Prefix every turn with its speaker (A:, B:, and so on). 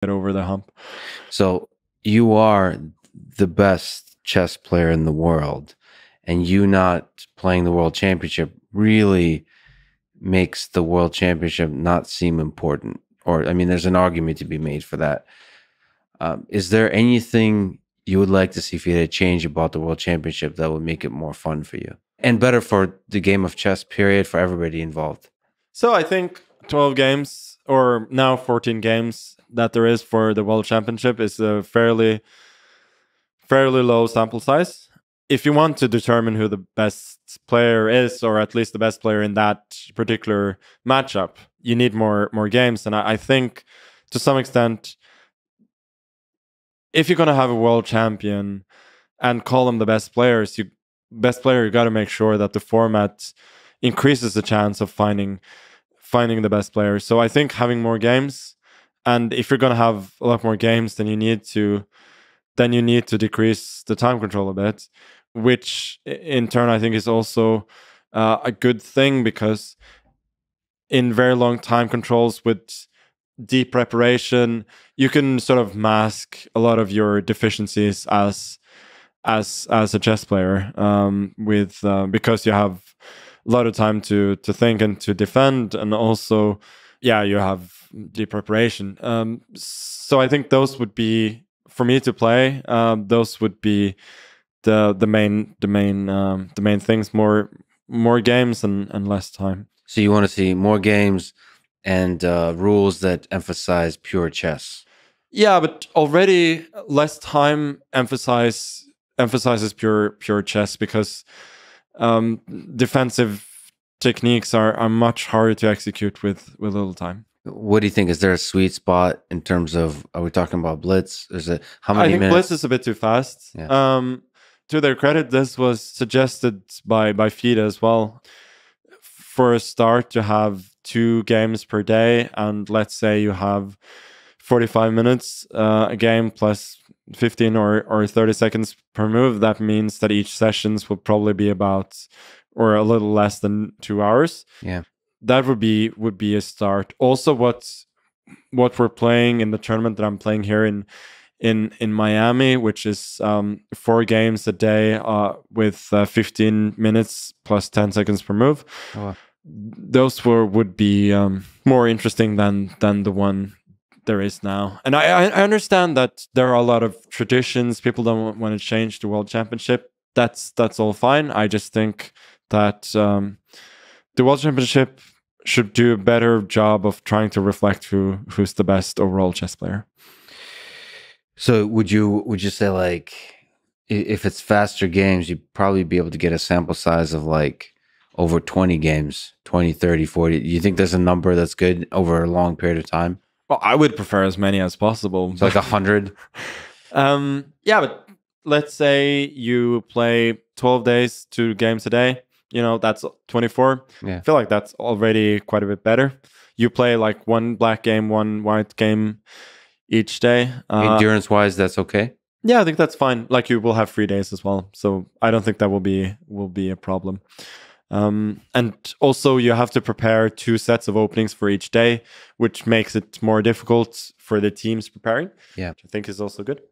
A: get over the hump.
B: So you are the best chess player in the world, and you not playing the World Championship really makes the World Championship not seem important. Or, I mean, there's an argument to be made for that. Is there anything you would like to see if you had a change about the World Championship that would make it more fun for you and better for the game of chess, period, for everybody involved?
A: So I think 12 games, or now 14 games that there is for the World Championship, is a fairly low sample size. If you want to determine who the best player is, or at least the best player in that particular matchup, you need more games. And I think to some extent, if you're going to have a world champion and call them the best players, you got to make sure that the format increases the chance of finding the best players. So I think having more games, and if you're going to have a lot more games, then you need to decrease the time control a bit, which in turn I think is also a good thing, because in very long time controls with deep preparation, you can sort of mask a lot of your deficiencies as a chess player, because you have a lot of time to think and to defend, and also you have deep preparation. So I think those would be, for me to play, those would be the main things: more games and less time.
B: So you want to see more games and rules that emphasize pure chess.
A: Yeah, but already less time emphasizes pure chess, because defensive techniques are much harder to execute with little time.
B: What do you think? Is there a sweet spot in terms of, are we talking about blitz? Is it how many minutes?
A: I think blitz is a bit too fast.
B: Yeah.
A: To their credit, this was suggested by FIDE as well. For a start, to have 2 games per day, and let's say you have 45 minutes a game plus 15 or 30 seconds per move. That means that each sessions will probably be about, or a little less than 2 hours.
B: Yeah,
A: that would be a start. Also, what we're playing in the tournament that I'm playing here in Miami, which is 4 games a day with 15 minutes plus 10 seconds per move.
B: Oh, wow.
A: Those would be more interesting than the one there is now. And I understand that there are a lot of traditions. People don't want to change the World Championship. That's all fine. I just think that the World Championship should do a better job of trying to reflect who's the best overall chess player.
B: So would you say, like, if it's faster games, you'd probably be able to get a sample size of like over 20 games, 20, 30, 40. Do you think there's a number that's good over a long period of time?
A: Well, I would prefer as many as possible.
B: So like 100?
A: Yeah, but let's say you play 12 days, 2 games a day. That's 24.
B: Yeah.
A: I feel like that's already quite a bit better. You play like 1 black game, 1 white game each day.
B: Endurance-wise, that's okay?
A: Yeah, I think that's fine. Like, you will have 3 days as well. So I don't think that will be a problem. And also you have to prepare 2 sets of openings for each day, which makes it more difficult for the teams preparing.
B: Yeah.
A: Which I think is also good.